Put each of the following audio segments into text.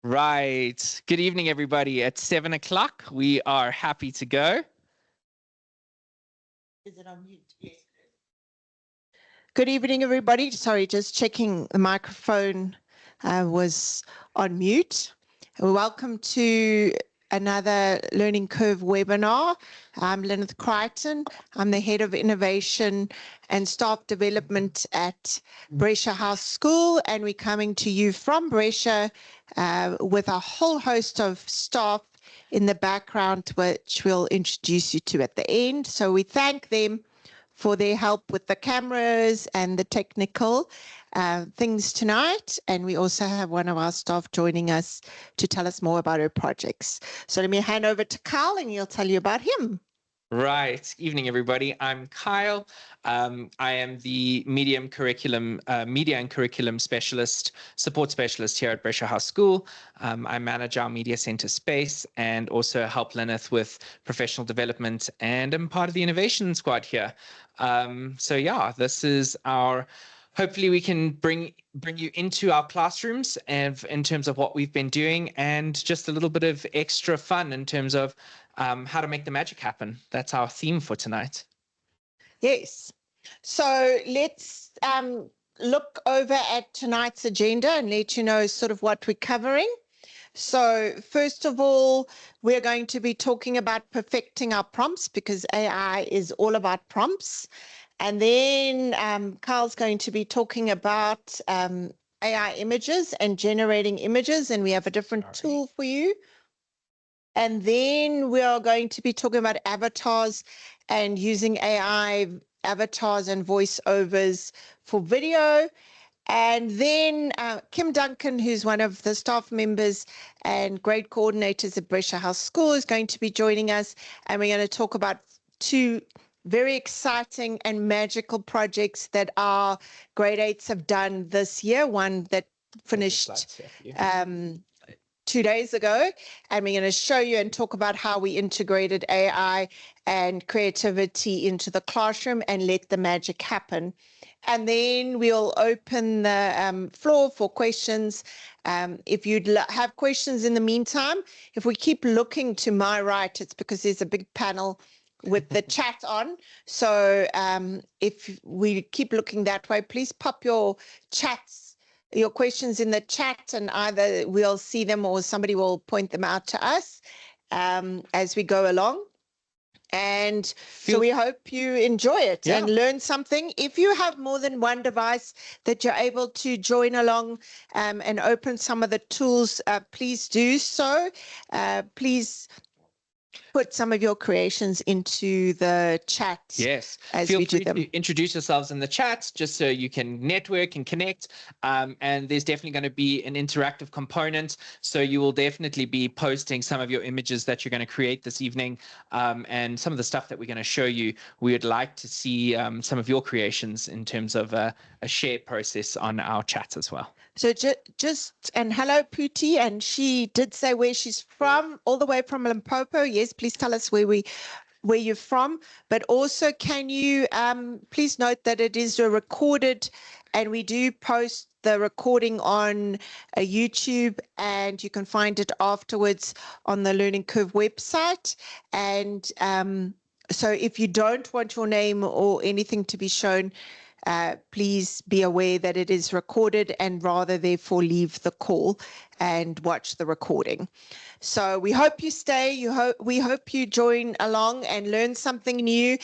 Right. Good evening, everybody. At 7 o'clock, we are happy to go. Is it on mute? Yes. Good evening, everybody. Sorry, just checking the microphone was on mute. Welcome to another Learning Curve webinar. I'm Lyneth Crighton. I'm the Head of Innovation and Staff Development at Brescia House School, and we're coming to you from Brescia with a whole host of staff in the background, which we'll introduce you to at the end. So we thank them for their help with the cameras and the technical things tonight. And we also have one of our staff joining us to tell us more about her projects. So let me hand over to Kyle and he'll tell you about him. Right. Evening, everybody. I'm Kyle. I am the media and curriculum specialist, support specialist here at Brescia House School. I manage our media center space and also help Lyneth with professional development, and I'm part of the innovation squad here. So yeah, this is our. Hopefully we can bring you into our classrooms and in terms of what we've been doing, and just a little bit of extra fun in terms of how to make the magic happen. That's our theme for tonight. Yes. So let's look over at tonight's agenda and let you know sort of what we're covering. So first of all, we're going to be talking about perfecting our prompts, because AI is all about prompts. And then Carl's going to be talking about AI images and generating images, and we have a different tool for you. And then we are going to be talking about avatars and using AI avatars and voiceovers for video. And then Kim Duncan, who's one of the staff members and grade coordinators at Brescia House School, is going to be joining us. And we're going to talk about two very exciting and magical projects that our grade 8s have done this year. One that finished 2 days ago, and we're going to show you and talk about how we integrated AI and creativity into the classroom and let the magic happen. And then we'll open the floor for questions. If you'd have questions in the meantime, if we keep looking to my right, it's because there's a big panel with the chat on. So if we keep looking that way, please pop your questions in the chat, and either we'll see them or somebody will point them out to us as we go along. And so we hope you enjoy it and learn something. If you have more than one device that you're able to join along and open some of the tools, please do so. Please put some of your creations into the chat. Yes, as feel we free do them. to introduce yourselves in the chat, just so you can network and connect. And there's definitely going to be an interactive component, so you will definitely be posting some of your images that you're going to create this evening, and some of the stuff that we're going to show you. We would like to see some of your creations in terms of a share process on our chat as well. So and hello Pooty, and she did say where she's from, all the way from Limpopo. Yes, please tell us where you're from, but also can you please note that it is a recorded, and we do post the recording on YouTube, and you can find it afterwards on the Learning Curve website. And so if you don't want your name or anything to be shown, please be aware that it is recorded, and rather therefore leave the call and watch the recording. So we hope you stay. We hope you join along and learn something new.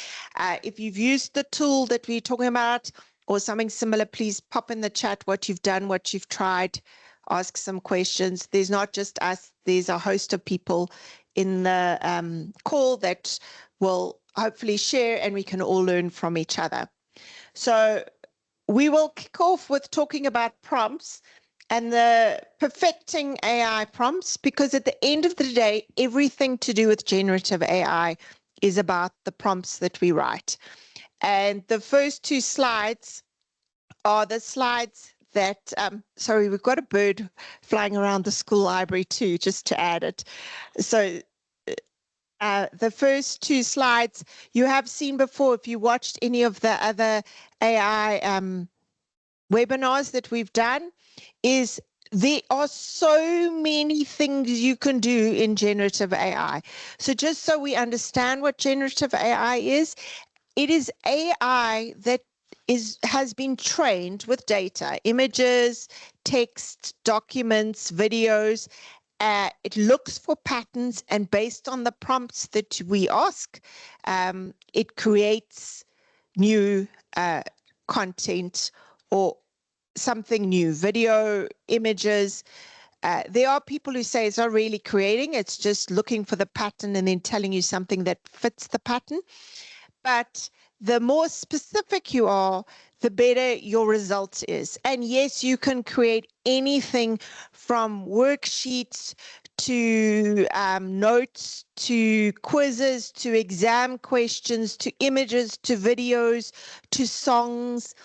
If you've used the tool that we're talking about or something similar, please pop in the chat what you've done, what you've tried, ask some questions. There's not just us, there's a host of people in the call that will hopefully share, and we can all learn from each other. So we will kick off with talking about prompts and the perfecting AI prompts, because at the end of the day, everything to do with generative AI is about the prompts that we write. And the first two slides are the slides that, sorry, we've got a bird flying around the school library too, just to add it. So the first two slides you have seen before if you watched any of the other AI webinars that we've done, is there are so many things you can do in generative AI. So just so we understand what generative AI is, it is AI that has been trained with data, images, text, documents, videos. It looks for patterns, and based on the prompts that we ask, it creates new content or something new, video, images. There are people who say it's not really creating, it's just looking for the pattern and then telling you something that fits the pattern. But the more specific you are, the better your result is. And yes, you can create anything from worksheets to notes, to quizzes, to exam questions, to images, to videos, to songs.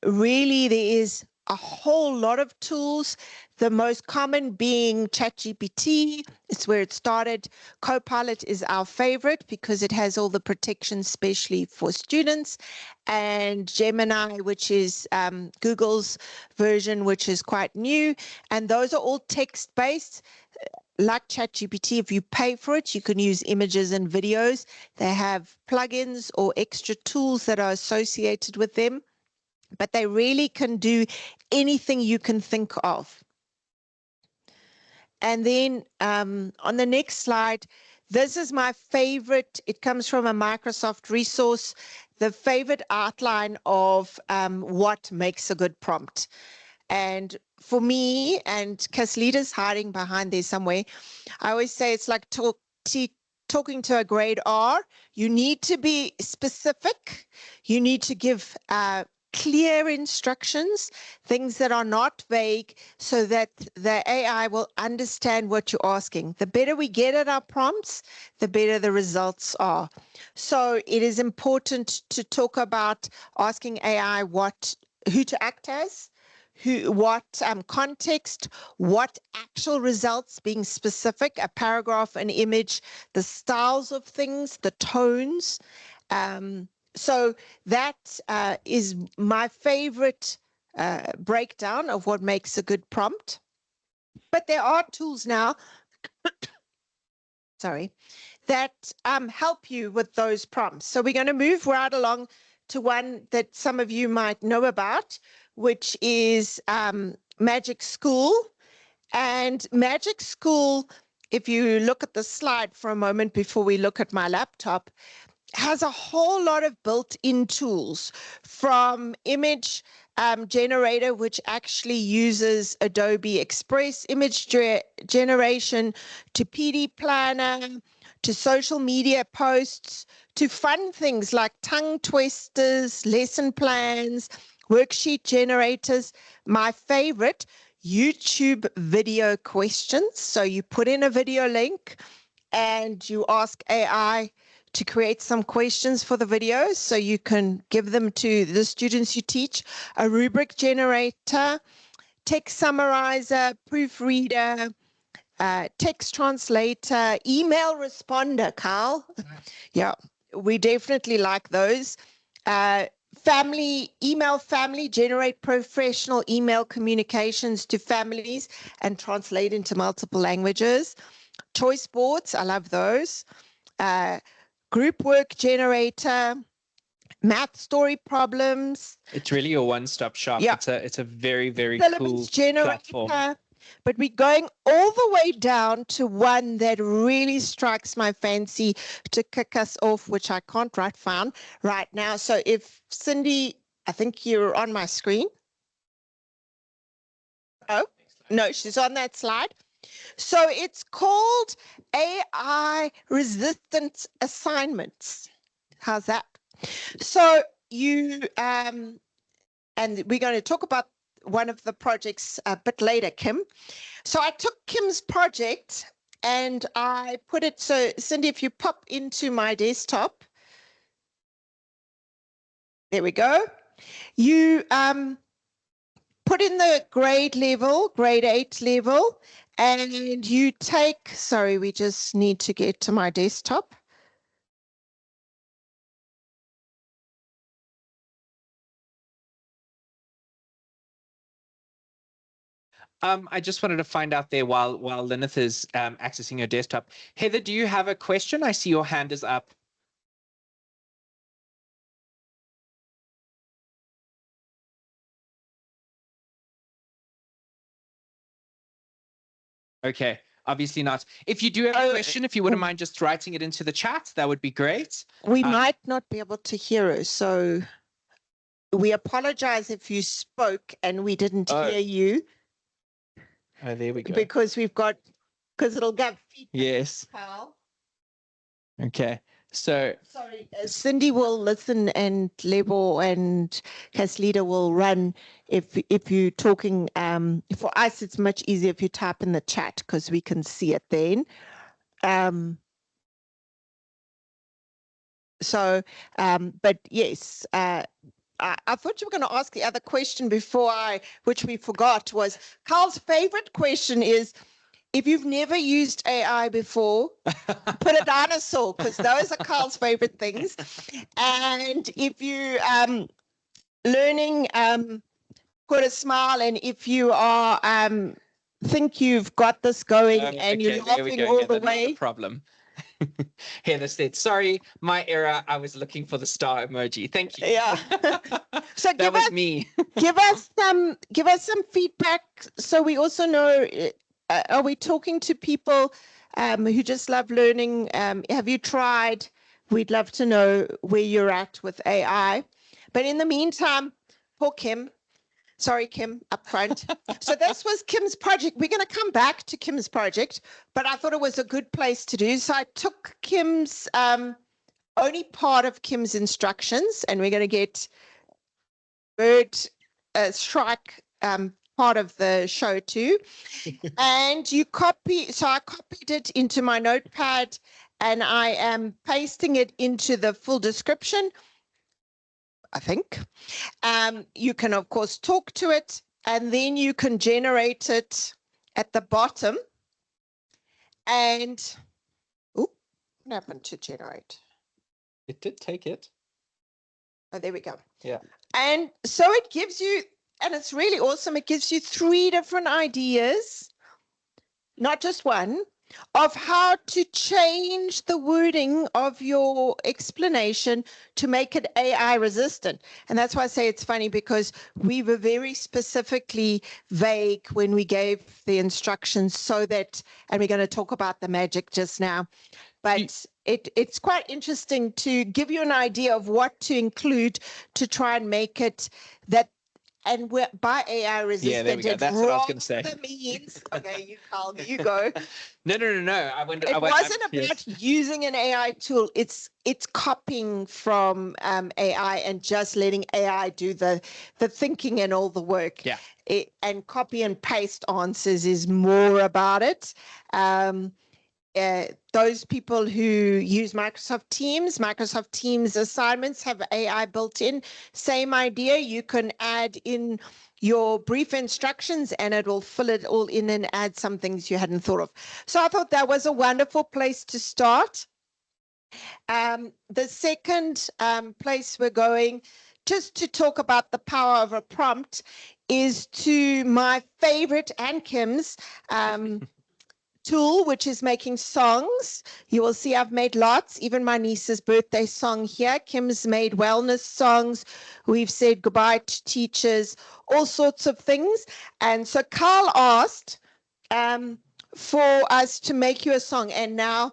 Really, there is a whole lot of tools, the most common being ChatGPT. It's where it started. Copilot is our favorite because it has all the protections, especially for students, and Gemini, which is Google's version, which is quite new. And those are all text-based. Like ChatGPT, if you pay for it, you can use images and videos. They have plugins or extra tools that are associated with them, but they really can do anything you can think of. And then on the next slide, this is my favorite. It comes from a Microsoft resource, the favorite outline of what makes a good prompt. And for me, and Caslita's hiding behind there somewhere, I always say it's like talking to a grade R. You need to be specific. You need to give clear instructions, things that are not vague, so that the AI will understand what you're asking. The better we get at our prompts, the better the results are. So it is important to talk about asking AI who to act as, what context, what actual results, being specific, a paragraph, an image, the styles of things, the tones. So that is my favorite breakdown of what makes a good prompt. But there are tools now, sorry, that help you with those prompts. So we're going to move right along to one that some of you might know about, which is Magic School. And Magic School, if you look at the slide for a moment before we look at my laptop, has a whole lot of built-in tools, from image generator, which actually uses Adobe Express image generation, to PD Planner, to social media posts, to fun things like tongue twisters, lesson plans, worksheet generators. My favorite, YouTube video questions. So you put in a video link and you ask AI to create some questions for the videos so you can give them to the students you teach. A rubric generator, text summarizer, proofreader, text translator, email responder, Kyle. Yeah, we definitely like those. Email family, generate professional email communications to families and translate into multiple languages. Choice boards, I love those. Group work generator, math story problems. It's really a one-stop shop. Yeah. It's a very, very Syllabus cool platform. But we're going all the way down to one that really strikes my fancy to kick us off, which I can't find right now. So if Cindy, I think you're on my screen. Oh, no, she's on that slide. So it's called AI resistant assignments. How's that? So you, and we're going to talk about one of the projects a bit later, Kim. So I took Kim's project and I put it, so Cindy, if you pop into my desktop, there we go. You put in the grade level, grade 8 level, and you take, sorry, we just need to get to my desktop. I just wanted to find out there while Lyneth is accessing your desktop. Heather, do you have a question? I see your hand is up. Okay, obviously not. If you do have a question, if you wouldn't mind just writing it into the chat, that would be great. We might not be able to hear her, so we apologize if you spoke and we didn't hear you. Oh, there we go. Because it'll give feedback. Yes. Kyle. Okay. So Sorry, Cindy will listen and Lebo and Caslita will run if you're talking. For us, it's much easier if you type in the chat because we can see it then. But yes, I thought you were going to ask the other question which we forgot, was Carl's favorite question is, if you've never used AI before, put a dinosaur, because those are Carl's favorite things. And if you learning, put a smile. And if you are think you've got this going and you're laughing all the way. No problem. Heather said, sorry, my error. I was looking for the star emoji. Thank you. Yeah. So that was me. give us some feedback so we also know. Are we talking to people who just love learning? Have you tried? We'd love to know where you're at with AI. But in the meantime, poor Kim. Sorry, Kim, up front. So this was Kim's project. We're going to come back to Kim's project, but I thought it was a good place to do. So I took Kim's, only part of Kim's instructions, and we're going to get bird strike part of the show too. And you so I copied it into my notepad and I am pasting it into the full description, I think. You can of course talk to it and then you can generate it at the bottom. And what happened to generate? It did take it. Oh, there we go. Yeah. And so it gives you, and it's really awesome. It gives you 3 different ideas, not just one, of how to change the wording of your explanation to make it AI resistant. And that's why I say it's funny, because we were very specifically vague when we gave the instructions so that, and we're going to talk about the magic just now, but it's quite interesting to give you an idea of what to include to try and make it that. And we're by AI resistant. Yeah, there we go. That's what I was going to say. Means. Okay, you Carl, you go. No. It wasn't about using an AI tool. It's copying from AI and just letting AI do the thinking and all the work. Yeah. And copy and paste answers is more about it. Those people who use Microsoft Teams assignments have AI built in. Same idea. You can add in your brief instructions and it will fill it all in and add some things you hadn't thought of. So I thought that was a wonderful place to start. The second place we're going, just to talk about the power of a prompt, is to my favorite and Kim's tool, which is making songs. You will see I've made lots, even my niece's birthday song here. Kim's made wellness songs. We've said goodbye to teachers, all sorts of things. And so Carl asked for us to make you a song. And now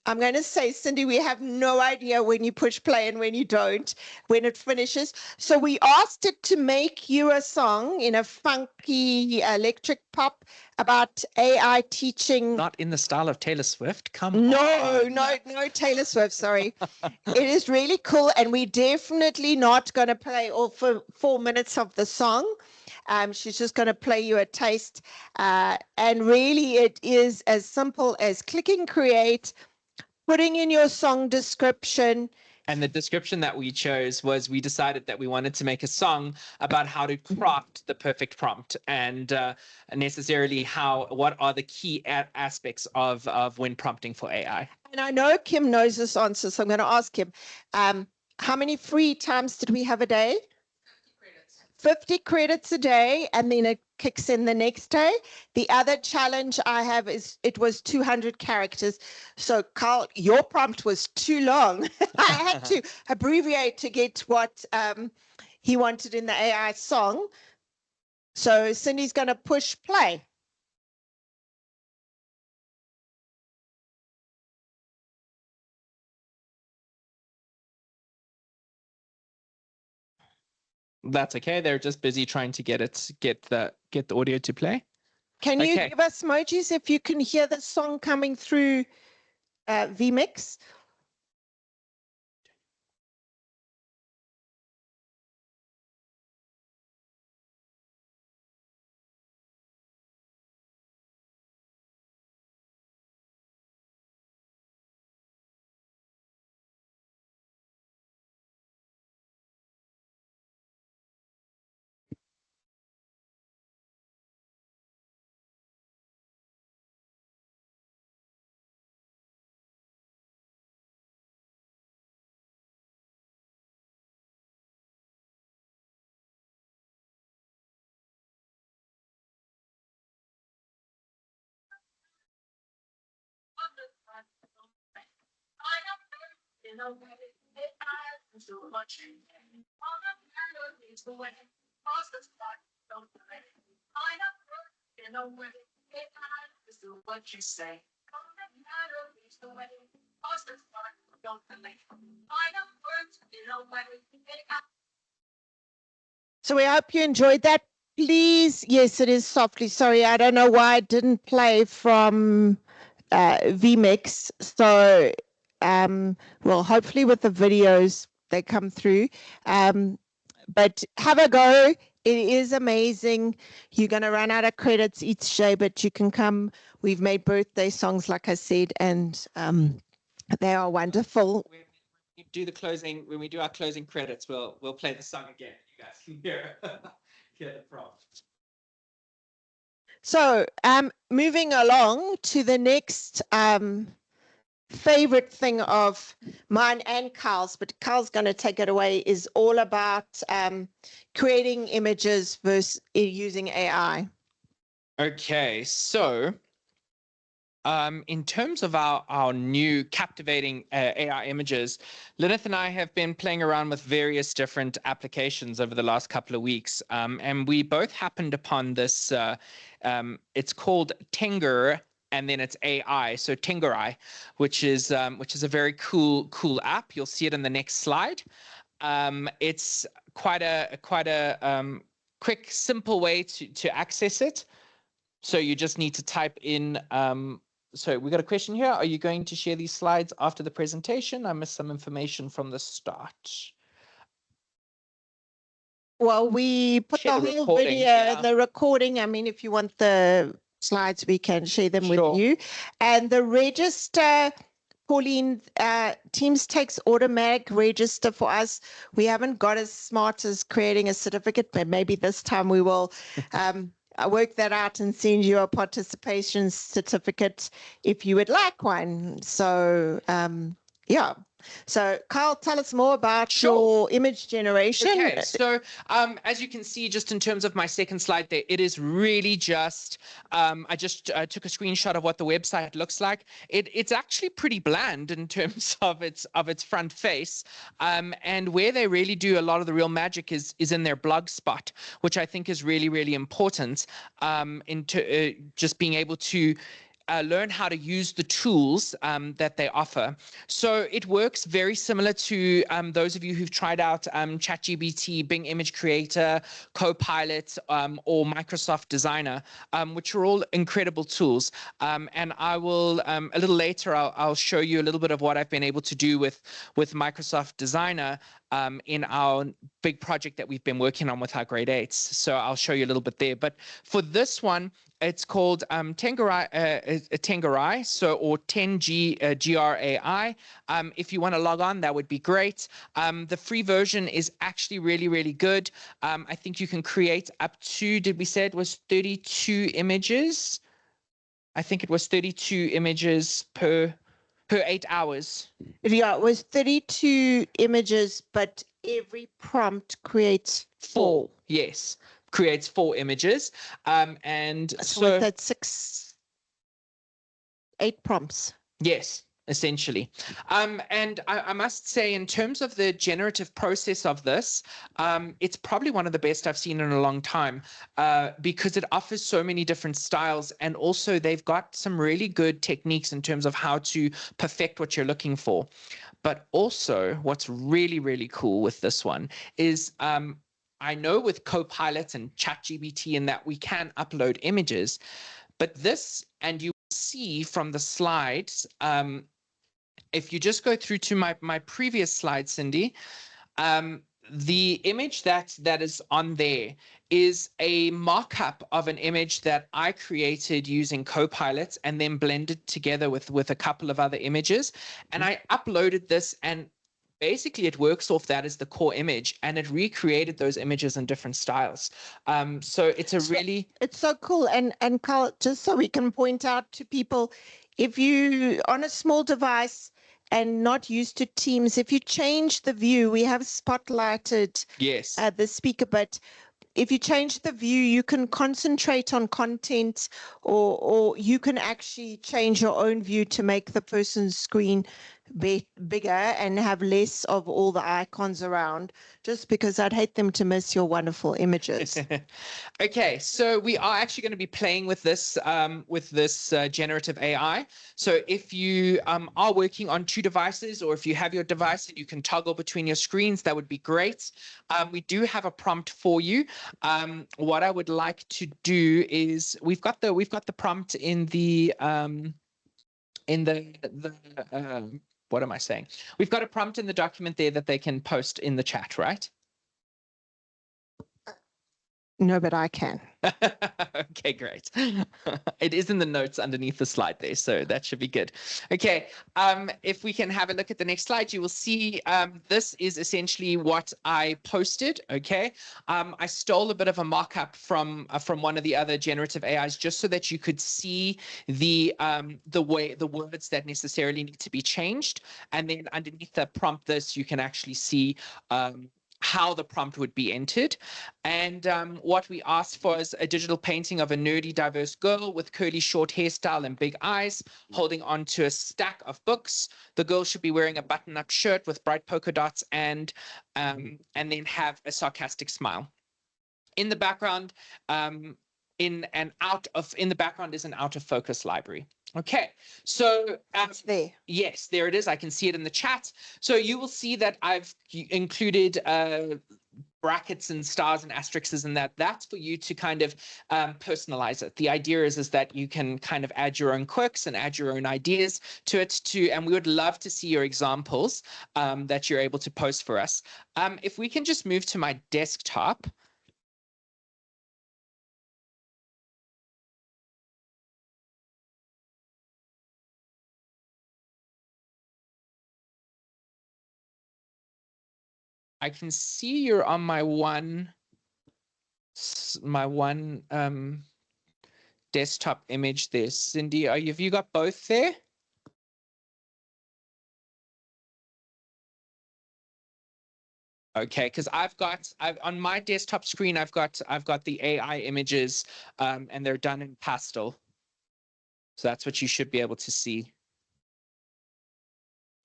I'm going to say, Cindy, we have no idea when you push play and when you don't, when it finishes. So we asked it to make you a song in a funky electric pop about AI teaching. Not in the style of Taylor Swift. Come on. No, Taylor Swift, sorry. It is really cool. And we're definitely not going to play all for 4 minutes of the song. She's just going to play you a taste. And really, it is as simple as clicking create, putting in your song description. And the description that we chose was, we decided that we wanted to make a song about how to craft the perfect prompt and necessarily what are the key aspects of when prompting for AI. And I know Kim knows this answer, so I'm going to ask him, how many free times did we have a day? 50 credits a day, and then kicks in the next day. The other challenge I have is it was 200 characters. So Carl, your prompt was too long. I had to abbreviate to get what he wanted in the AI song. So Cindy's going to push play. That's okay. They're just busy trying to get the audio to play. Can you Okay. give us emojis if you can hear the song coming through vMix? So we hope you enjoyed that. Please, yes, it is softly. Sorry, I don't know why it didn't play from vMix. So, well, hopefully with the videos they come through. But have a go. It is amazing. You're going to run out of credits each day, but you can come. We've made birthday songs, like I said, and they are wonderful. When we do our closing credits, we'll play the song again. You guys can hear the prompt. So, moving along to the next favorite thing of mine and Carl's, but Carl's going to take it away, is all about creating images versus using AI. Okay, so in terms of our new captivating AI images, Lyneth and I have been playing around with various different applications over the last couple of weeks, and we both happened upon this. It's called Tenger, and then it's AI, so Tengerai, which is a very cool app. You'll see it in the next slide. It's quite a quick, simple way to access it. So you just need to type in. So we got a question here. Are you going to share these slides after the presentation? I missed some information from the start. Well, we put the whole video in the recording. I mean, if you want the slides, we can share them with you. And the register, Pauline, Teams takes automatic register for us. We haven't got as smart as creating a certificate, but maybe this time we will work that out and send you a participation certificate if you would like one. So, yeah. So, Kyle, tell us more about your image generation. Okay, so as you can see, just in terms of my second slide there, it is really just, I just took a screenshot of what the website looks like. It's actually pretty bland in terms of its front face, and where they really do a lot of the real magic is in their blog spot, which I think is really, really important into just being able to learn how to use the tools that they offer. So it works very similar to those of you who've tried out ChatGPT, Bing Image Creator, Copilot, or Microsoft Designer, which are all incredible tools. And I will, a little later, I'll show you a little bit of what I've been able to do with Microsoft Designer in our big project that we've been working on with our grade 8s. So I'll show you a little bit there. But for this one, it's called Tengerai, so or 10G GRAI. If you want to log on, that would be great. The free version is actually really, really good. I think you can create up to, did we say it was 32 images? I think it was 32 images per 8 hours. Yeah, it was 32 images, but every prompt creates 4. Yes. creates 4 images. And so that's 8 prompts. Yes, essentially. And I must say, in terms of the generative process of this, it's probably one of the best I've seen in a long time, because it offers so many different styles, and also they've got some really good techniques in terms of how to perfect what you're looking for. But also what's really, really cool with this one is I know with Copilot and ChatGPT and that we can upload images, but this, and you see from the slides, if you just go through to my previous slide, Cindy, the image that is on there is a mock-up of an image that I created using Copilot and then blended together with a couple of other images. And I uploaded this, and basically it works off that as the core image, and it recreated those images in different styles. So it's it's so cool. And Carl, just so we can point out to people, if you on a small device and not used to Teams, if you change the view, we have spotlighted the speaker, but if you change the view, you can concentrate on content, or you can actually change your own view to make the person's screen bigger and have less of all the icons around, just because I'd hate them to miss your wonderful images. Okay, so we are actually going to be playing with this generative AI. So if you are working on 2 devices, or if you have your device and you can toggle between your screens, that would be great. We do have a prompt for you. What I would like to do is we've got the prompt in the what am I saying? We've got a prompt in the document there that they can post in the chat, right? No, but I can. Okay, great. It is in the notes underneath the slide there, so that should be good. Okay, if we can have a look at the next slide, you will see this is essentially what I posted. Okay, I stole a bit of a mock-up from one of the other generative AIs just so that you could see the words that necessarily need to be changed, and then underneath the prompt, you can actually see how the prompt would be entered. And what we asked for is a digital painting of a nerdy, diverse girl with curly, short hairstyle and big eyes, holding onto a stack of books. The girl should be wearing a button-up shirt with bright polka dots and then have a sarcastic smile. In the background, in the background is an out of focus library. Okay, so it's there. Yes, there it is. I can see it in the chat. So you will see that I've included brackets and stars and asterisks, and that's for you to kind of personalize it. The idea is that you can kind of add your own quirks and add your own ideas to it too. And we would love to see your examples that you're able to post for us. If we can just move to my desktop. I can see you're on my one desktop image there. Cindy, have you got both there? Okay, because on my desktop screen, I've got the AI images, and they're done in pastel. So that's what you should be able to see.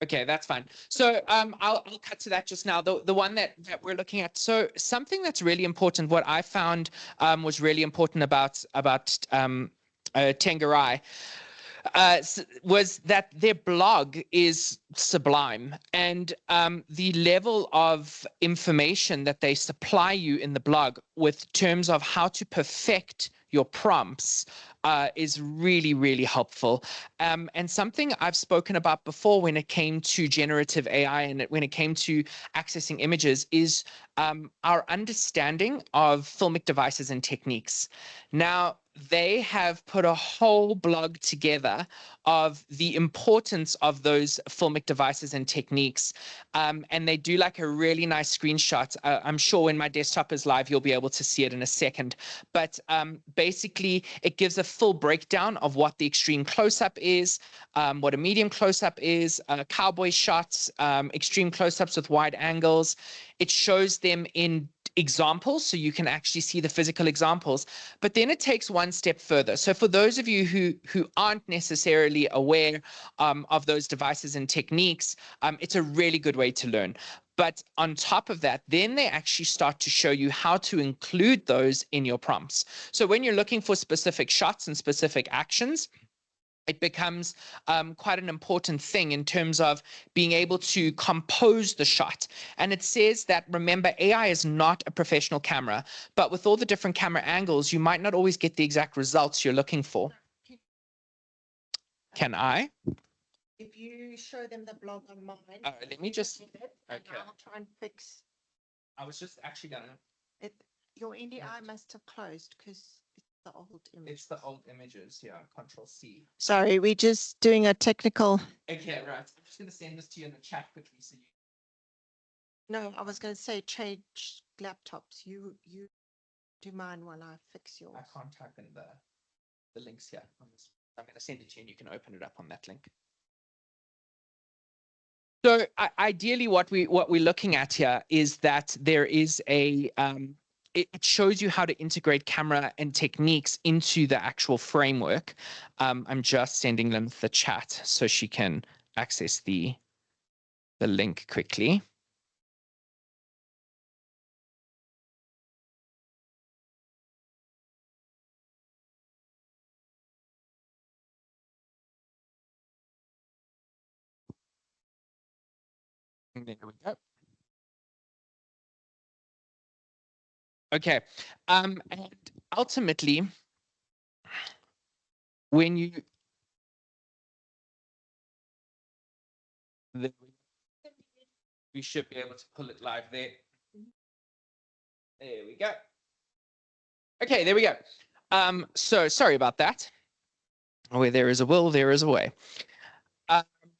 Okay, that's fine. So I'll cut to that just now. The one that we're looking at. So something that's really important, what I found was really important about Tengarai, was that their blog is sublime, and the level of information that they supply you in the blog with terms of how to perfect your prompts is really, really helpful. And something I've spoken about before when it came to generative AI and when it came to accessing images is our understanding of filmic devices and techniques. Now, they have put a whole blog together of the importance of those filmic devices and techniques. And they do like a really nice screenshot. I'm sure when my desktop is live, you'll be able to see it in a second. But basically, it gives a full breakdown of what the extreme close-up is, what a medium close-up is, cowboy shots, extreme close-ups with wide angles. It shows them in examples, so you can actually see the physical examples, but then it takes one step further. So for those of you who aren't necessarily aware of those devices and techniques, it's a really good way to learn. But on top of that, then they actually start to show you how to include those in your prompts. So when you're looking for specific shots and specific actions, it becomes quite an important thing in terms of being able to compose the shot. And it says that, remember, AI is not a professional camera, but with all the different camera angles, you might not always get the exact results you're looking for. Can I? If you show them the blog on mine. Let me just, okay. I'll try and fix. I was just actually gonna. Your NDI must have closed because it's the old image. It's the old images, yeah, Control C. Sorry, we're just doing a technical. Okay, right. I'm just gonna send this to you in the chat quickly so you. No, I was going to say change laptops. You do mine while I fix yours. I can't type in the links here. I'm going to send it to you and you can open it up on that link. So ideally what we're looking at here is that there is a it shows you how to integrate camera and techniques into the actual framework. I'm just sending them the chat so she can access the link quickly. There we go. Okay, and ultimately, when you we should be able to pull it live there. There we go. Okay, there we go. So sorry about that. Where there is a will, there is a way.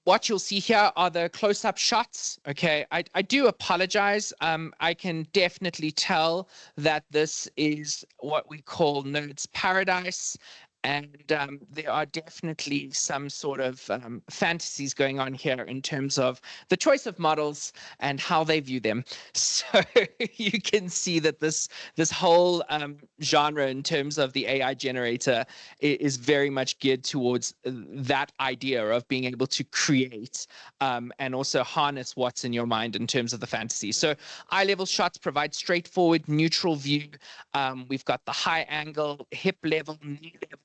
What you'll see here are the close-up shots. Okay, I do apologize. I can definitely tell that this is what we call Nerd's Paradise. And there are definitely some sort of fantasies going on here in terms of the choice of models and how they view them. So you can see that this whole genre in terms of the AI generator is very much geared towards that idea of being able to create and also harness what's in your mind in terms of the fantasy. So eye-level shots provide straightforward, neutral view. We've got the high angle, hip level, knee level.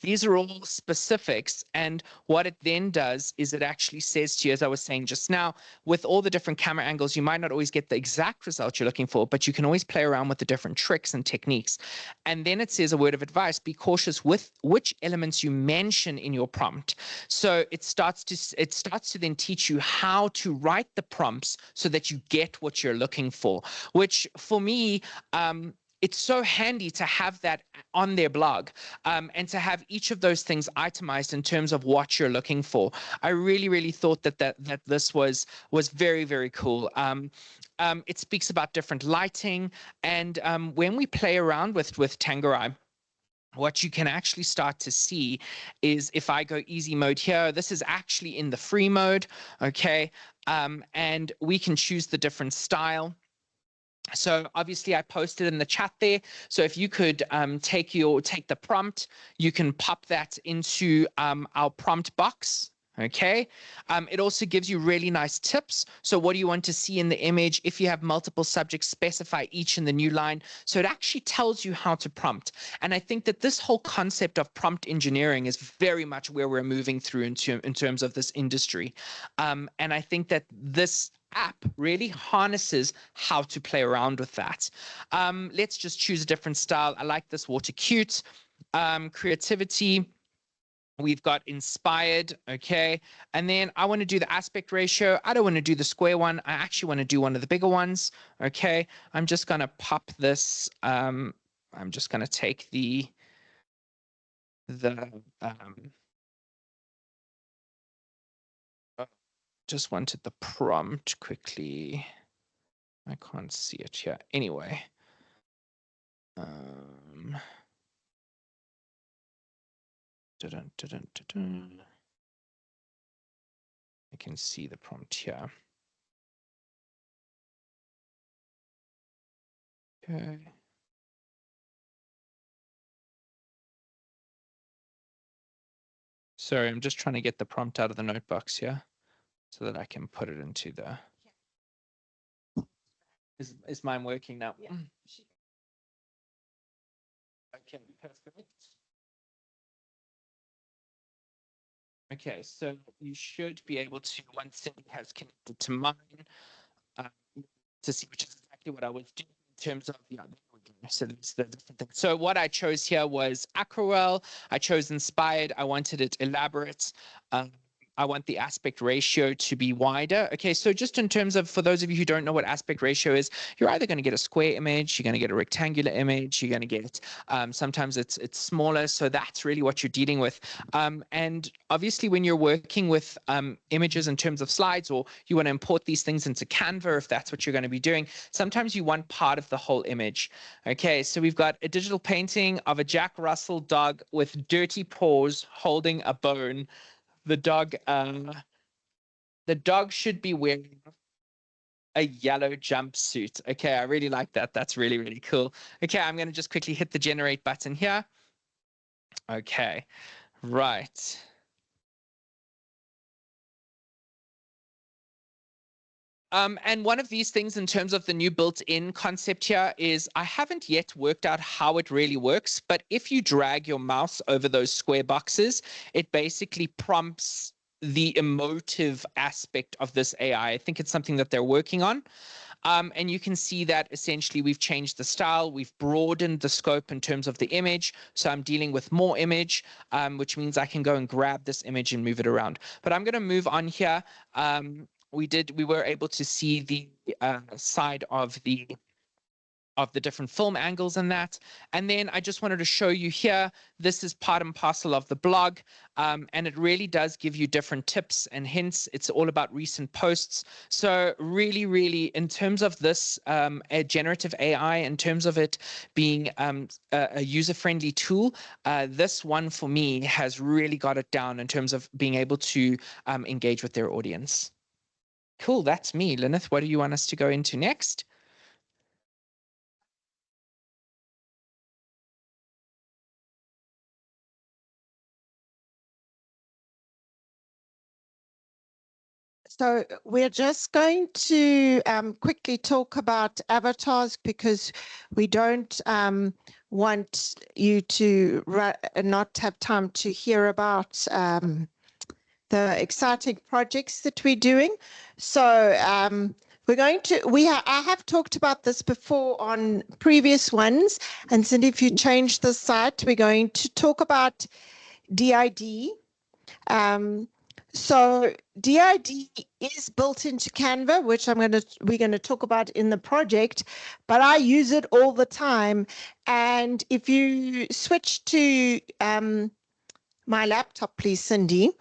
These are all specifics. And what it then does is it actually says to you, as I was saying just now, with all the different camera angles, you might not always get the exact result you're looking for, but you can always play around with the different tricks and techniques. And then it says a word of advice: be cautious with which elements you mention in your prompt. So it starts to then teach you how to write the prompts so that you get what you're looking for, which for me, it's so handy to have that on their blog and to have each of those things itemized in terms of what you're looking for. I really thought that this was very, very cool. It speaks about different lighting, and when we play around with Tangerai, what you can actually start to see is, if I go easy mode here, this is actually in the free mode, okay? And we can choose the different style. So obviously I posted in the chat there. So if you could take the prompt, you can pop that into our prompt box. Okay. It also gives you really nice tips. So what do you want to see in the image? If you have multiple subjects, specify each in the new line. So it actually tells you how to prompt. And I think that this whole concept of prompt engineering is very much where we're moving through in terms of this industry. And I think that this app really harnesses how to play around with that. Let's just choose a different style. I like this water cute. Creativity. We've got inspired, okay? And then I want to do the aspect ratio. I don't want to do the square one. I actually want to do one of the bigger ones, okay? I'm just going to pop this. I'm just going to take just wanted the prompt quickly. I can't see it here. Anyway. I can see the prompt here. Okay. Sorry, I'm just trying to get the prompt out of the notebook here so that I can put it into the. Is mine working now? Yeah. Okay, perfect. Okay, so you should be able to, once Cindy has connected to mine, uh, to see which is exactly what I was doing in terms of, yeah, there we go. So there's the different things. So what I chose here was Acrowell. I chose inspired. I wanted it elaborate. I want the aspect ratio to be wider. Okay, so just in terms of, for those of you who don't know what aspect ratio is, you're either going to get a square image, you're going to get a rectangular image, you're going to get, sometimes it's smaller. So that's really what you're dealing with. And obviously when you're working with images in terms of slides, or you want to import these things into Canva, if that's what you're going to be doing, sometimes you want part of the whole image. Okay, so we've got a digital painting of a Jack Russell dog with dirty paws holding a bone. The dog should be wearing a yellow jumpsuit. Okay, I really like that. That's really, really cool. Okay, I'm going to just quickly hit the generate button here. Okay, right. And one of these things in terms of the new built-in concept here is I haven't yet worked out how it really works, but if you drag your mouse over those square boxes, it basically prompts the emotive aspect of this AI. I think it's something that they're working on. And you can see that essentially we've changed the style, we've broadened the scope in terms of the image. So I'm dealing with more image, which means I can go and grab this image and move it around. But I'm going to move on here. We were able to see the side of the different film angles and that. And then I just wanted to show you here, this is part and parcel of the blog. And it really does give you different tips and hints. It's all about recent posts. So really, really, in terms of this a generative AI, in terms of it being a user-friendly tool, this one for me has really got it down in terms of being able to engage with their audience. Cool, that's me. Lyneth, what do you want us to go into next? So we're just going to quickly talk about avatars because we don't want you to not have time to hear about the exciting projects that we're doing. So we're going to, I have talked about this before on previous ones. And Cindy, if you change the site, we're going to talk about DID. So DID is built into Canva, which we're going to talk about in the project, but I use it all the time. And if you switch to my laptop, please, Cindy,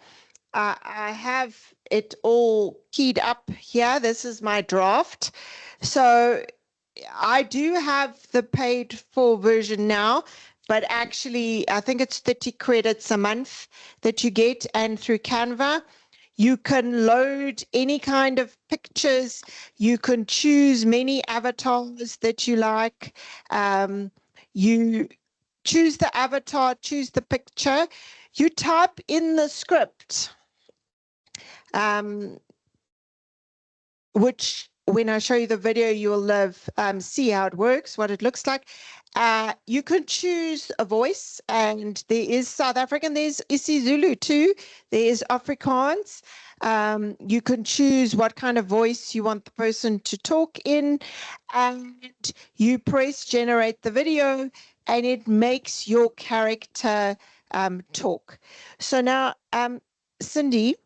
I have it all keyed up here. This is my draft. So I do have the paid for version now, but actually I think it's 30 credits a month that you get, and through Canva you can load any kind of pictures. You can choose many avatars that you like. You choose the avatar, choose the picture. You type in the script, which when I show you the video, you will see how it works, what it looks like. You can choose a voice, and there is South African, there's isiZulu too, there's Afrikaans. You can choose what kind of voice you want the person to talk in, and you press generate the video, and it makes your character talk. So now, Cindy,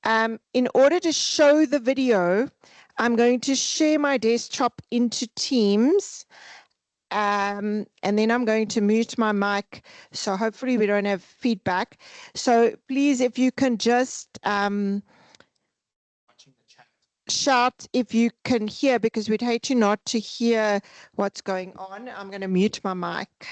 in order to show the video, I'm going to share my desktop into Teams, and then I'm going to mute my mic, so hopefully we don't have feedback. So please, if you can just shout if you can hear, because we'd hate you not to hear what's going on. I'm going to mute my mic.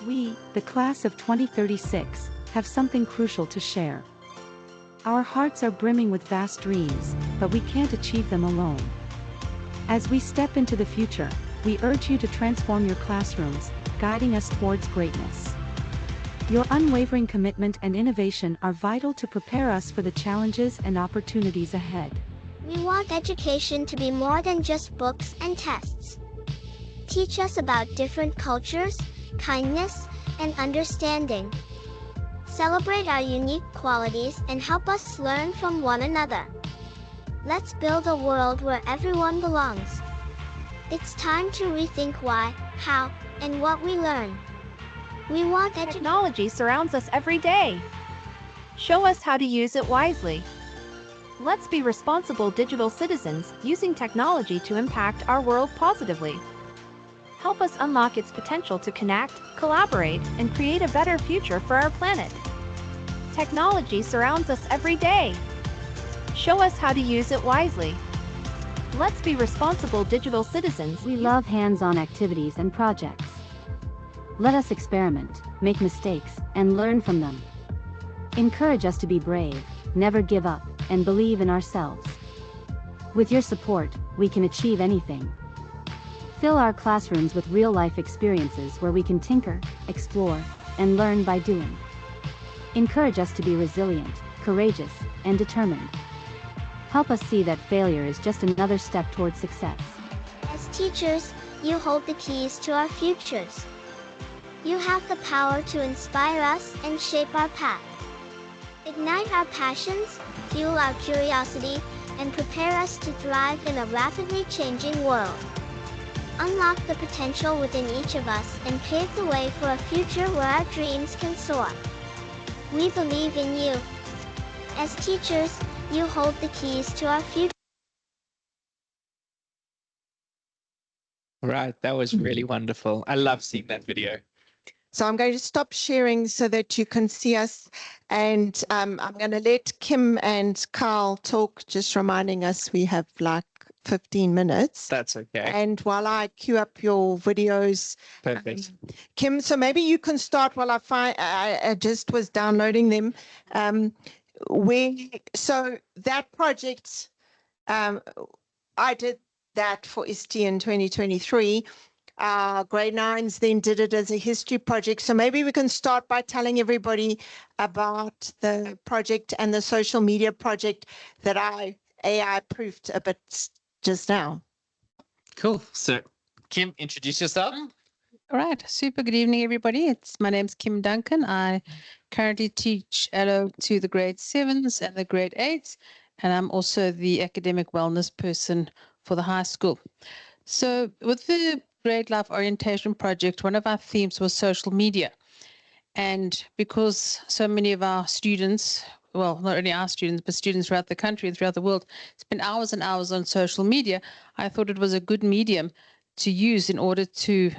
We, the class of 2036, have something crucial to share. Our hearts are brimming with vast dreams, but we can't achieve them alone. As we step into the future, we urge you to transform your classrooms, guiding us towards greatness. Your unwavering commitment and innovation are vital to prepare us for the challenges and opportunities ahead. We want education to be more than just books and tests. Teach us about different cultures, kindness, and understanding. Celebrate our unique qualities and help us learn from one another. Let's build a world where everyone belongs. It's time to rethink why, how, and what we learn. We want Technology surrounds us every day. Show us how to use it wisely. Let's be responsible digital citizens using technology to impact our world positively. Help us unlock its potential to connect, collaborate, and create a better future for our planet. Technology surrounds us every day. Show us how to use it wisely. Let's be responsible digital citizens. We love hands-on activities and projects. Let us experiment, make mistakes, and learn from them. Encourage us to be brave, never give up, and believe in ourselves. With your support, we can achieve anything. Fill our classrooms with real-life experiences where we can tinker, explore, and learn by doing. Encourage us to be resilient, courageous, and determined. Help us see that failure is just another step towards success. As teachers, you hold the keys to our futures. You have the power to inspire us and shape our path. Ignite our passions, fuel our curiosity, and prepare us to thrive in a rapidly changing world. Unlock the potential within each of us and pave the way for a future where our dreams can soar. We believe in you. As teachers, you hold the keys to our future. Right, that was really wonderful. I love seeing that video. So I'm going to stop sharing so that you can see us. And I'm going to let Kim and Kyle talk, just reminding us we have like 15 minutes. That's okay. And while I queue up your videos, Perfect. Kim, so maybe you can start while I just was downloading them. So that project, I did that for ST in 2023. Grade 9s then did it as a history project. So maybe we can start by telling everybody about the project and the social media project that I AI proofed a bit just now. Cool. So, Kim, introduce yourself. All right. Super good evening, everybody. My name's Kim Duncan. I currently teach LO to the grade 7s and the grade 8s, and I'm also the academic wellness person for the high school. So with the Grade Life Orientation Project, one of our themes was social media. And because so many of our students, well, not only our students, but students throughout the country and throughout the world, spend hours and hours on social media, I thought it was a good medium to use in order to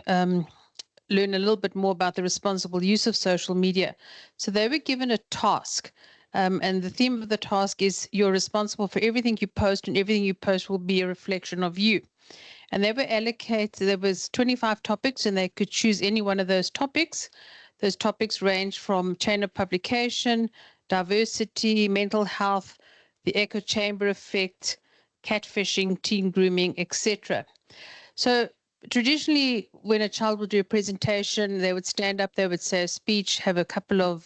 learn a little bit more about the responsible use of social media. So they were given a task. And the theme of the task is you're responsible for everything you post, and everything you post will be a reflection of you. And they were allocated, there was 25 topics, and they could choose any one of those topics. Those topics range from chain of publication, diversity, mental health, the echo chamber effect, catfishing, teen grooming, etc. So traditionally, when a child would do a presentation, they would stand up, they would say a speech, have a couple of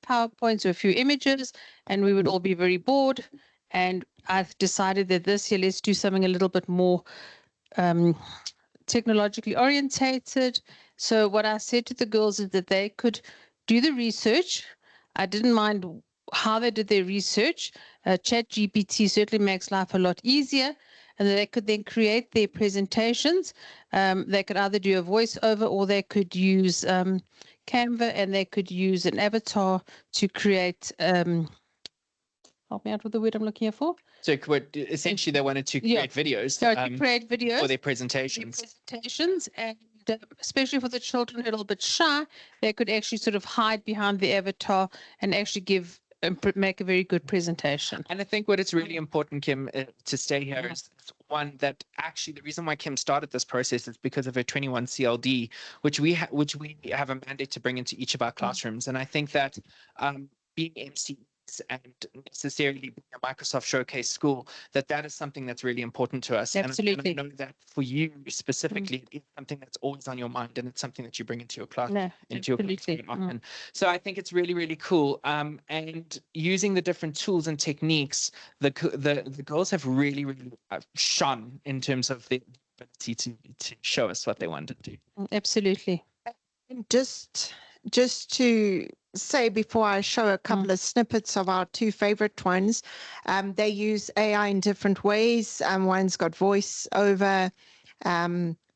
PowerPoints or a few images, and we would all be very bored. And I've decided that this year, let's do something a little bit more technologically orientated. So what I said to the girls is that they could do the research. I didn't mind how they did their research. ChatGPT certainly makes life a lot easier, and they could then create their presentations. They could either do a voiceover, or they could use Canva, and they could use an avatar to create help me out with the word I'm looking for. So essentially they wanted to create videos, So to create videos for their presentations. And especially for the children who are a little bit shy, they could actually sort of hide behind the avatar and actually give make a very good presentation. And I think what it's really important, Kim, to stay here is one that actually the reason why Kim started this process is because of her 21 CLD, which we have a mandate to bring into each of our classrooms. And I think that being MCs and necessarily being a Microsoft Showcase school, that is something that's really important to us. Absolutely. And I know that for you specifically, it is something that's always on your mind, and it's something that you bring into your class, into your class quite often. So I think it's really, really cool. And using the different tools and techniques, the girls have really, really shone in terms of the ability to show us what they want to do. Absolutely. And just to say before I show a couple of snippets of our two favorite ones, they use AI in different ways. One's got voice over.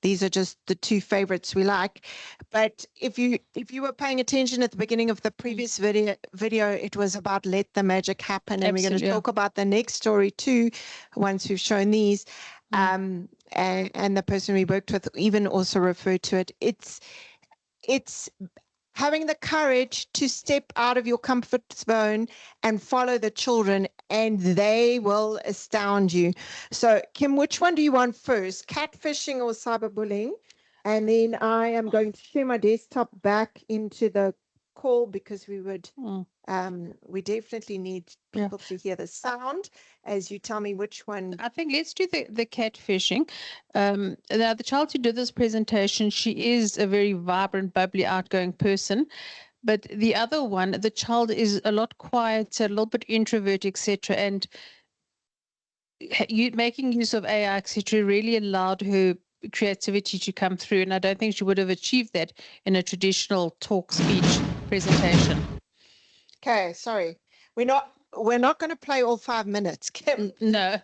These are just the two favorites we like. But if you were paying attention at the beginning of the previous video, it was about let the magic happen. And we're going to talk about the next story too, once we've shown these. And the person we worked with even also referred to it. It's having the courage to step out of your comfort zone and follow the children, and they will astound you. So, Kim, which one do you want first, catfishing or cyberbullying? And then I am going to share my desktop back into the call because we would, we definitely need people to hear the sound as you tell me which one. I think let's do the catfishing. Now, the child who did this presentation, she is a very vibrant, bubbly, outgoing person. But the other one, the child is a lot quieter, a little bit introvert, etc. And making use of AI, etc., really allowed her creativity to come through. And I don't think she would have achieved that in a traditional talk speech presentation. Okay, sorry. We're not going to play all 5 minutes, Kim. No.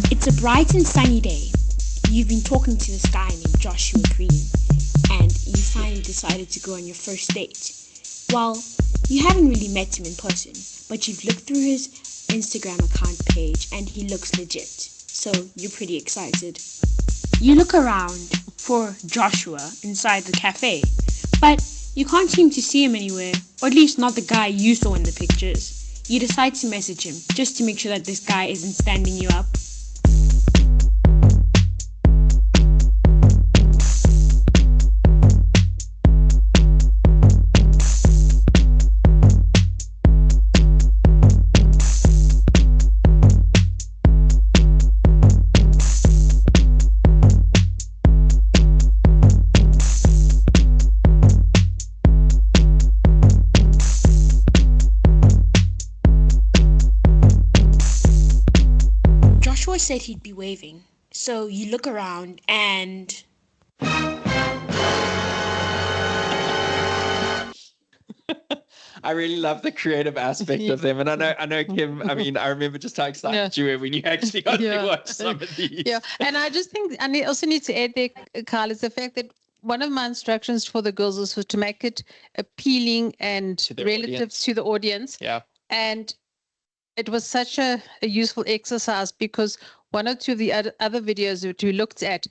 It's a bright and sunny day. You've been talking to this guy named Joshua Green, and you finally decided to go on your first date. Well, you haven't really met him in person, but you've looked through his Instagram account page and he looks legit, so you're pretty excited. You look around for Joshua inside the cafe, but you can't seem to see him anywhere, or at least not the guy you saw in the pictures. You decide to message him just to make sure that this guy isn't standing you up. Joshua said he'd be waving, so you look around and... I really love the creative aspect of them, and I know, Kim. I mean, I remember just how excited you were when you actually got to watch some of these. Yeah, and I just think I also need to add there, Kyle, is the fact that one of my instructions for the girls was to make it appealing and relative to the audience. Yeah, and it was such a useful exercise because one or two of the other videos that we looked at,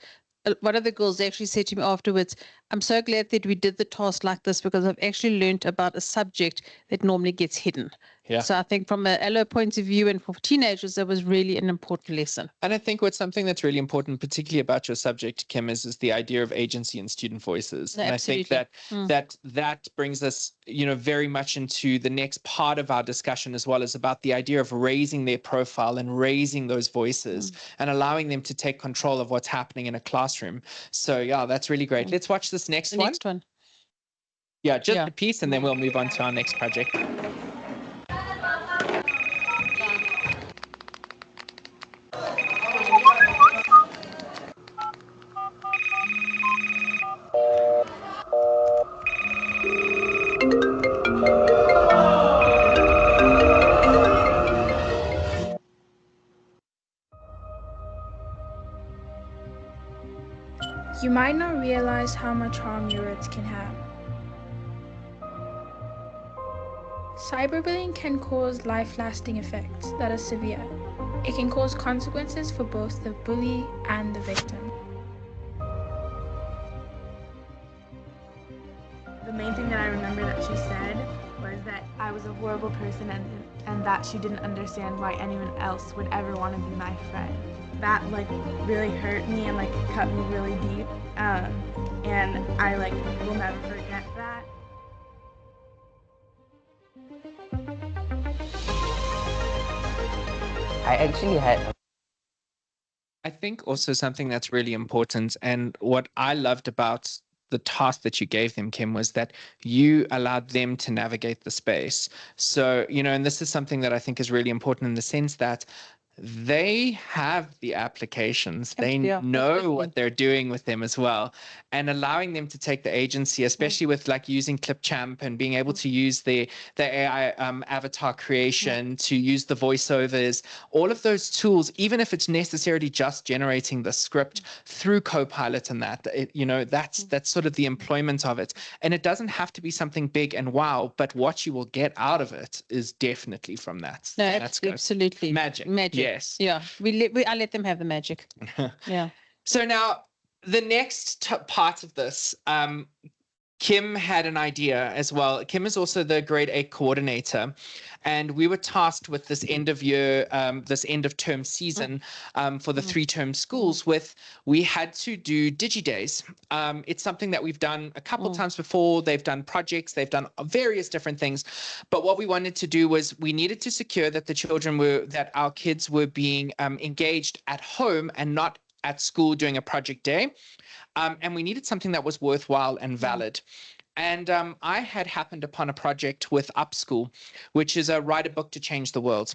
one of the girls actually said to me afterwards, I'm so glad that we did the task like this because I've actually learned about a subject that normally gets hidden. Yeah. So I think from a LO point of view and for teenagers, that was really an important lesson. And I think what's something that's really important, particularly about your subject, Kim, is the idea of agency and student voices. No, and absolutely. I think that brings us, very much into the next part of our discussion as well, is about the idea of raising their profile and raising those voices and allowing them to take control of what's happening in a classroom. So yeah, that's really great. Let's watch this next one. Yeah, just a piece, and then we'll move on to our next project. You might not realize how much harm your words can have. Cyberbullying can cause life-lasting effects that are severe. It can cause consequences for both the bully and the victim. The main thing that I remember that she said was that I was a horrible person and that she didn't understand why anyone else would ever want to be my friend. That like really hurt me and like cut me really deep, and I like will never forget that. I actually had I think also something that's really important, and what I loved about the task that you gave them, Kim, was that you allowed them to navigate the space. So, and this is something that I think is really important in the sense that they have the applications. They Yeah, know definitely. what they're doing with them as well. And allowing them to take the agency, especially with like using Clipchamp and being able to use the AI avatar creation, to use the voiceovers, all of those tools, even if it's necessarily just generating the script through Copilot and that, that's sort of the employment of it. And it doesn't have to be something big and wow, but what you will get out of it is definitely from that. No, That's good. absolutely. Magic. Yes. Yes. Yeah. I let them have the magic. Yeah. So now the next part of this, Kim had an idea as well. Kim is also the grade 8 coordinator, and we were tasked with this end of year, this end of term season for the 3-term schools with, we had to do DigiDays. It's something that we've done a couple times before. They've done projects, they've done various different things. But what we wanted to do was we needed to secure that that our kids were being engaged at home and not at school doing a project day. And we needed something that was worthwhile and valid. And I had happened upon a project with Upschool, which is a write a book to change the world.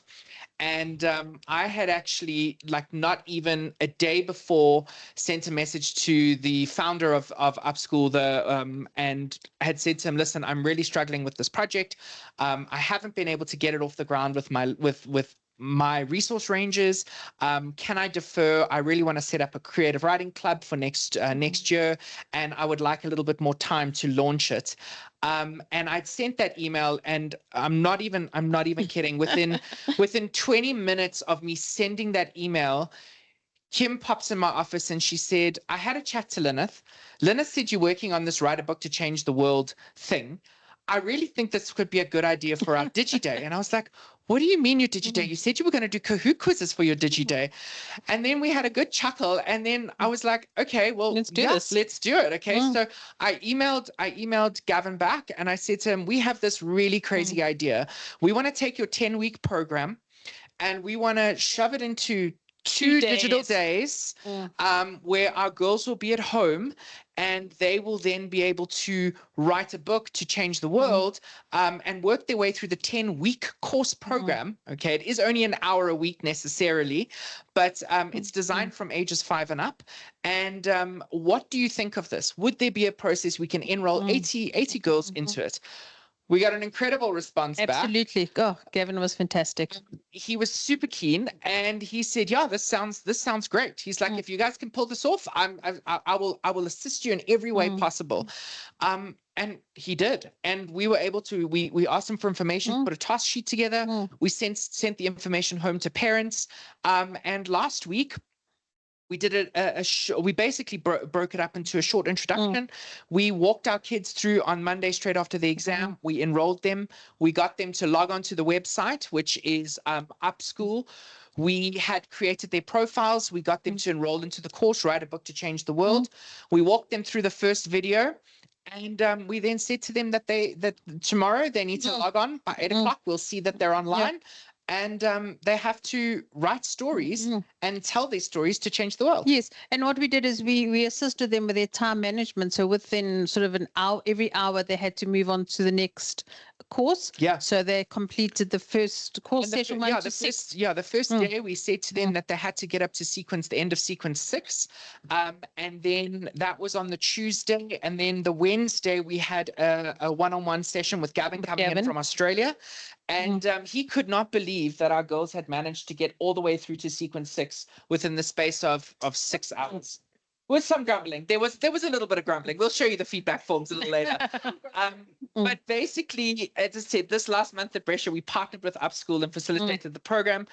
And I had actually, like, not even a day before, sent a message to the founder of Upschool, and had said to him, listen, I'm really struggling with this project. I haven't been able to get it off the ground with my resource ranges. Can I defer? I really want to set up a creative writing club for next year, and I would like a little bit more time to launch it. And I'd sent that email, and I'm not even kidding. Within 20 minutes of me sending that email, Kim pops in my office and she said, I had a chat to Lyneth. Lyneth said you're working on this write a book to change the world thing. I really think this could be a good idea for our DigiDay. And I was like, what do you mean your DigiDay? You said you were going to do Kahoot quizzes for your DigiDay. And then we had a good chuckle. And then I was like, okay, well, Let's do this. Let's do it. Okay. So I emailed Gavin back and I said to him, we have this really crazy idea. We want to take your 10-week program and we want to shove it into 2 digital days where our girls will be at home and they will then be able to write a book to change the world and work their way through the 10-week course program. Okay, it is only an hour a week necessarily, but it's designed from ages 5 and up. And what do you think of this? Would there be a process we can enroll 80 girls into it? We got an incredible response back. Absolutely. Oh, Gavin was fantastic. He was super keen, and he said, "Yeah, this sounds great." He's like, "If you guys can pull this off, I will assist you in every way possible." And he did, and we were able to. We asked him for information, put a task sheet together. We sent the information home to parents, and last week, we did we basically broke it up into a short introduction. We walked our kids through on Monday straight after the exam. We enrolled them. We got them to log on to the website, which is Upschool. We had created their profiles. We got them to enroll into the course, write a book to change the world. We walked them through the first video. And we then said to them that tomorrow they need to log on by 8 o'clock. We'll see that they're online. And they have to write stories and tell their stories to change the world. Yes, and what we did is we assisted them with their time management. So within sort of an hour, every hour, they had to move on to the next course. Yeah. So they completed the first course session 1 to 6. The first day we said to them that they had to get up to the end of sequence 6. And then that was on the Tuesday. And then the Wednesday, we had a one-on-one session with Gavin coming in from Australia. And he could not believe that our girls had managed to get all the way through to sequence 6 within the space of 6 hours. with some grumbling. There was a little bit of grumbling. We'll show you the feedback forms a little later. But basically, as I said, this last month at Brescia, we partnered with Upschool and facilitated the program.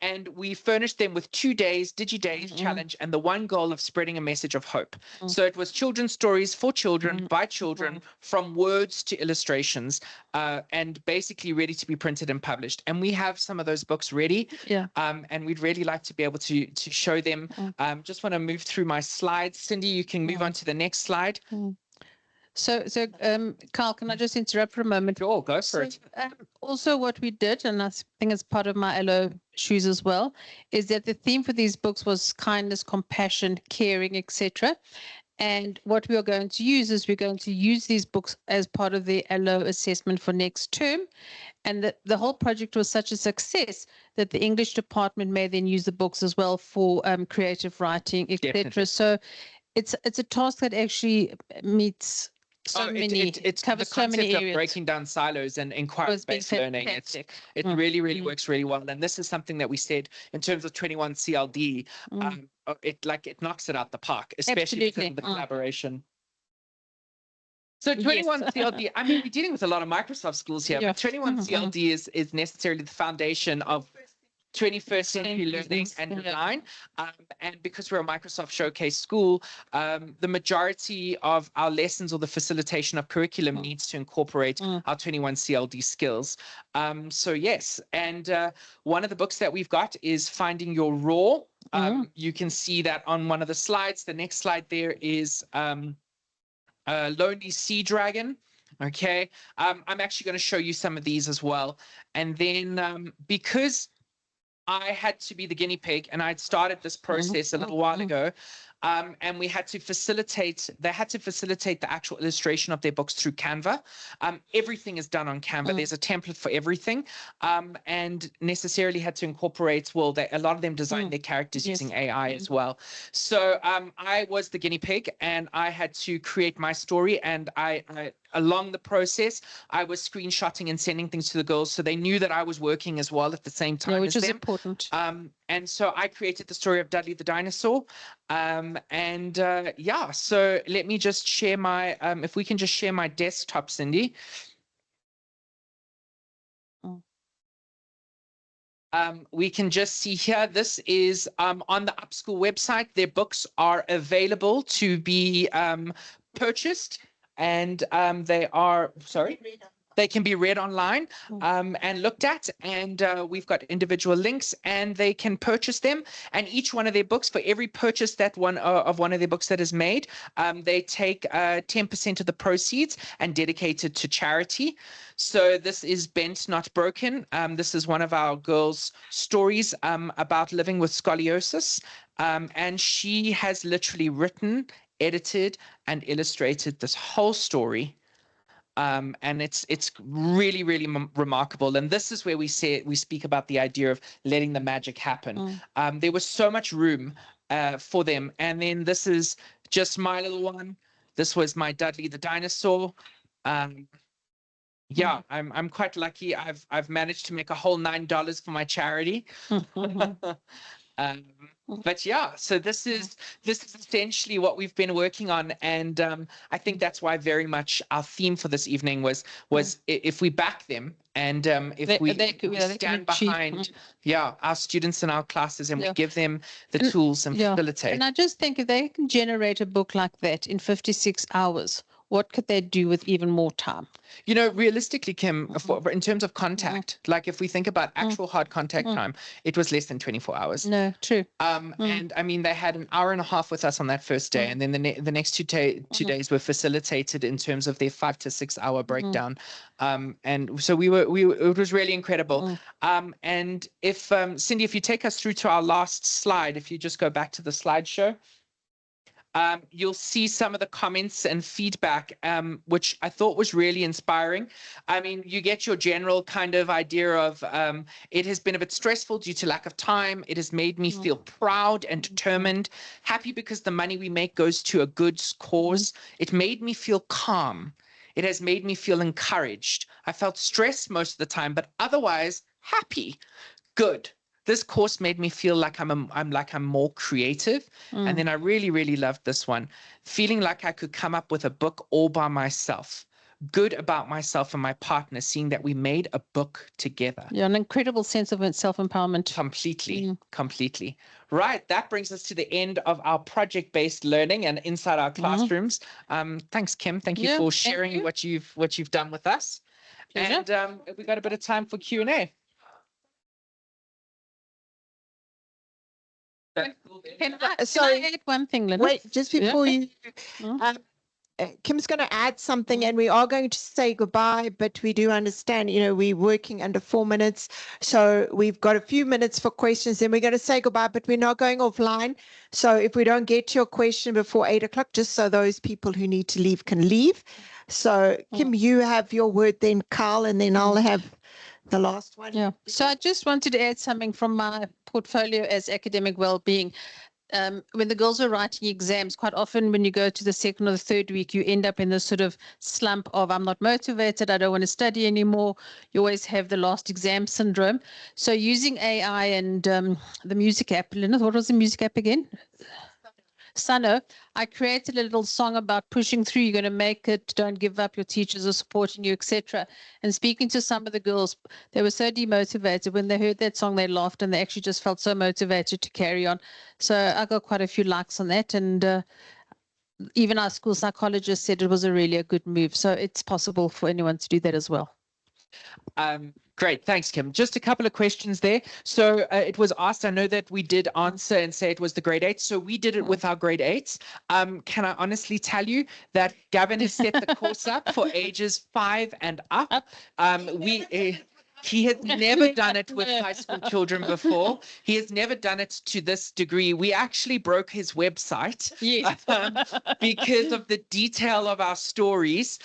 And we furnished them with 2 days, DigiDays challenge, and the one goal of spreading a message of hope. So it was children's stories for children, by children, from words to illustrations, and basically ready to be printed and published. And we have some of those books ready. Yeah. And we'd really like to be able to show them. Just want to move through my slides. Cindy, you can move on to the next slide. So, Kyle, can I just interrupt for a moment? Sure, go for it. Also, what we did, and I think it's part of my LO shoes as well, is that the theme for these books was kindness, compassion, caring, etc. And what we are going to use is we're going to use these books as part of the LO assessment for next term. And the whole project was such a success that the English department may then use the books as well for creative writing, etc. So it's a task that actually meets it covers so many areas. Of breaking down silos and inquiry-based learning. It really works really well. And this is something that we said in terms of 21 CLD. It knocks it out the park, especially because of the collaboration. So 21 CLD, I mean, we're dealing with a lot of Microsoft schools here, but 21 CLD is necessarily the foundation of 21st century learning and design. And because we're a Microsoft Showcase school, the majority of our lessons or the facilitation of curriculum needs to incorporate our 21 CLD skills. So yes, and one of the books that we've got is Finding Your Raw. You can see that on one of the slides. The next slide there is Lonely Sea Dragon. Okay, I'm actually going to show you some of these as well. And then because I had to be the guinea pig, and I'd started this process a little while ago, and we had to facilitate, they had to facilitate the actual illustration of their books through Canva. Everything is done on Canva. There's a template for everything, and necessarily had to incorporate, well, a lot of them design their characters using AI as well. So I was the guinea pig, and I had to create my story, and I along the process, I was screenshotting and sending things to the girls so they knew that I was working as well at the same time which as is them. important. And so I created the story of Dudley the dinosaur. Yeah, so let me just share my, if we can just share my desktop, Cindy. We can just see here, this is on the Upschool website. Their books are available to be purchased. And they are, they can be read online and looked at, and we've got individual links, and they can purchase them. And each one of their books, for every purchase that one of their books that is made, they take 10% of the proceeds and dedicate it to charity. So this is Bent Not Broken. This is one of our girls' stories about living with scoliosis, and she has literally written, edited, and illustrated this whole story, and it's really remarkable. And this is where we speak about the idea of letting the magic happen. There was so much room for them. And then this is just my little one. This was my Dudley the dinosaur. Yeah, I'm quite lucky. I've managed to make a whole $9 for my charity. But yeah, so this is essentially what we've been working on, and I think that's why very much our theme for this evening was if we back them, and if we stand behind our students in our classes, and we give them the tools and facilitate. And I just think if they can generate a book like that in 56 hours, what could they do with even more time? You know, realistically, Kim, in terms of contact, like if we think about actual hard contact time, it was less than 24 hours. No, true. And I mean, they had an hour and a half with us on that first day, and then the next two days were facilitated in terms of their 5 to 6 hour breakdown. And so it was really incredible. And if Cindy, if you take us through to our last slide, if you just go back to the slideshow. You'll see some of the comments and feedback, which I thought was really inspiring. I mean, you get your general kind of idea of it has been a bit stressful due to lack of time. It has made me feel proud and determined, happy because the money we make goes to a good cause. It made me feel calm. It has made me feel encouraged. I felt stressed most of the time, but otherwise happy. Good. this course made me feel like I'm more creative. And then I really loved this one, feeling like I could come up with a book all by myself, good about myself and my partner, seeing that we made a book together. Yeah, an incredible sense of self-empowerment. Completely. Right, that brings us to the end of our project-based learning and inside our classrooms. Thanks, Kim. Thank you for sharing what you've done with us. Pleasure. And we got a bit of time for Q&A. Can I add one thing, Lyneth? Wait, just before you, Kim's going to add something, and we are going to say goodbye, but we do understand, we're working under 4 minutes. So we've got a few minutes for questions, then we're going to say goodbye, but we're not going offline. So if we don't get to your question before 8 o'clock, just so those people who need to leave can leave. So Kim, you have your word, then Kyle, and then I'll have the last one. Yeah. So I just wanted to add something from my portfolio as academic well-being. When the girls are writing exams, quite often when you go to the second or the third week, you end up in this sort of slump of I'm not motivated, I don't want to study anymore. You always have the last exam syndrome. So using AI and the music app, Lyneth, what was the music app again? Sano, I created a little song about pushing through. You're going to make it. Don't give up. Your teachers are supporting you, etc. And speaking to some of the girls, they were so demotivated. When they heard that song, they laughed and they actually just felt so motivated to carry on. So I got quite a few likes on that. And even our school psychologist said it was really a good move. So it's possible for anyone to do that as well. Great. Thanks, Kim. Just a couple of questions there. So it was asked, I know that we did answer and say it was the grade 8. So we did it with our grade 8s. Can I honestly tell you that Gavin has set the course up for ages 5 and up? He has never done it with high school children before. He has never done it to this degree. We actually broke his website because of the detail of our stories.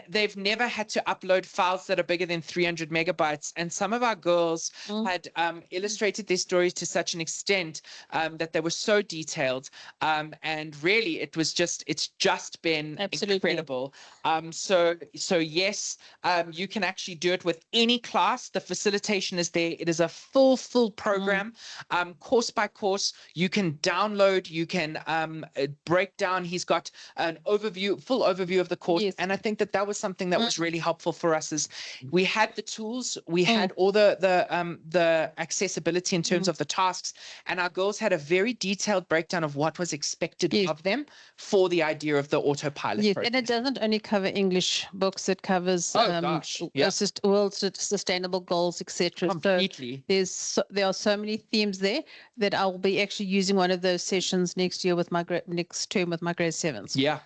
They've never had to upload files that are bigger than 300 megabytes. And some of our girls had illustrated their stories to such an extent that they were so detailed. And really, it's just been incredible. So yes, you can actually do it with any class. The facilitation is there. It is a full program, course by course. You can download, you can break down. He's got an full overview of the course. Yes. And I think that was something that was really helpful for us. Is we had the tools, we had all the accessibility in terms of the tasks, and our girls had a very detailed breakdown of what was expected of them for the idea of the autopilot. Yes, process. and it doesn't only cover English books; it covers world sustainable goals, etc. Completely. So there are so many themes there that I'll be actually using one of those sessions next year with my next term with my grade 7s. Yeah.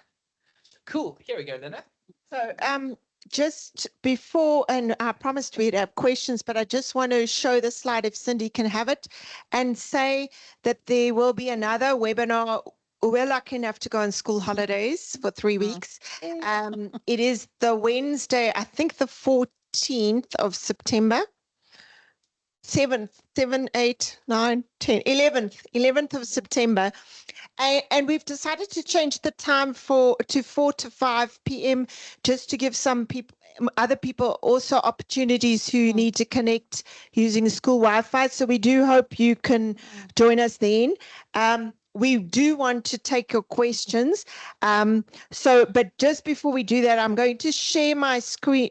Cool. Here we go, Lyneth. So just before, and I promised we'd have questions, but I just want to show the slide if Cindy can have it, and say that there will be another webinar. We're lucky enough to go on school holidays for 3 weeks. It is the Wednesday, I think the 14th of September. 7th, 7, 8, 9, 10, 11th of September. And we've decided to change the time to 4 to 5 p.m. just to give some people, other people also opportunities who need to connect using school Wi-Fi. So we do hope you can join us then. We do want to take your questions. But just before we do that, I'm going to share my screen,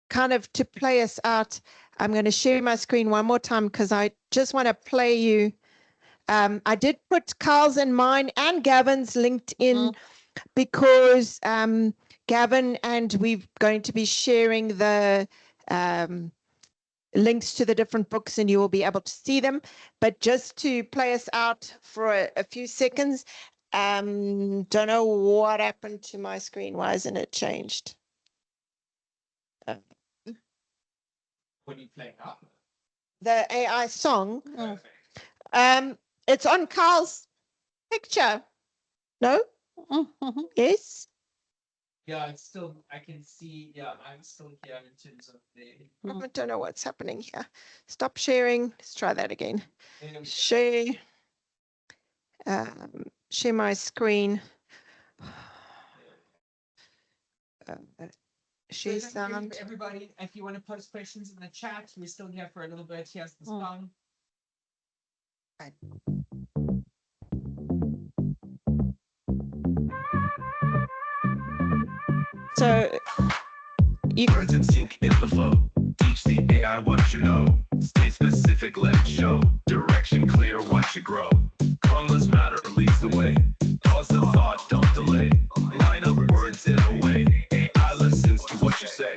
kind of to play us out. I'm going to share my screen one more time because I just want to play you. I did put Kyle's and mine and Gavin's linked in because Gavin and we're going to be sharing the links to the different books and you will be able to see them. But just to play us out for a few seconds, don't know what happened to my screen. Why isn't it changed? What are you playing up? The AI song. It's on Kyle's picture. No? Yes? Yeah, it's still, I can see, I'm still here in terms of the... I don't know what's happening here. Stop sharing. Let's try that again. Share. Share my screen. Share So thank you sound. everybody. If you want to post questions in the chat, we're still here for a little bit. Here's the Mm. song. So you Words and sync in the flow. Teach the AI what you know. Stay specific, let it show. Direction clear, watch it grow. Colorless matter leads the way. Pause the thought, don't delay. Line up words in a way. AI listens to what you say.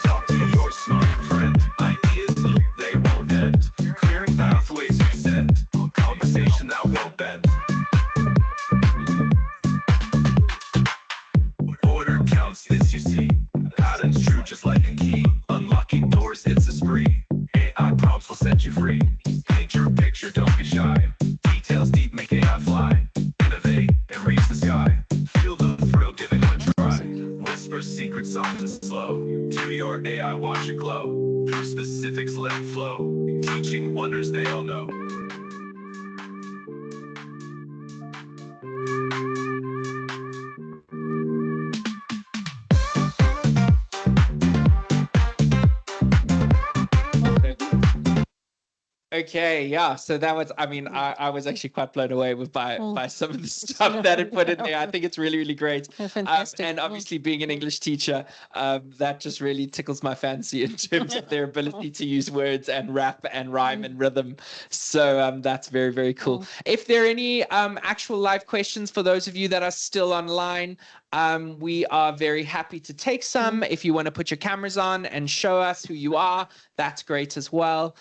Talk to your smart friend. Ideas, they won't end. Clearing pathways you set. Conversation that will bend. Order counts, this you see. Patterns true just like a key. Unlocking doors, it's a spree. AI prompts will set you free. Paint your picture, don't be shy. Details deep, make AI fly. Innovate and reach the sky. Feel the thrill, giving it a try. Whisper secrets soft and slow. To your AI, watch it glow. Through specifics, let it flow. Teaching wonders they all know. Okay, yeah. So that was, I mean, I was actually quite blown away with by some of the stuff that it put in there. I think it's really, really great. Fantastic. And obviously being an English teacher, that just really tickles my fancy in terms of their ability to use words and rap and rhyme and rhythm. So that's very, very cool. If there are any actual live questions for those of you that are still online, we are very happy to take some. If you want to put your cameras on and show us who you are, that's great as well.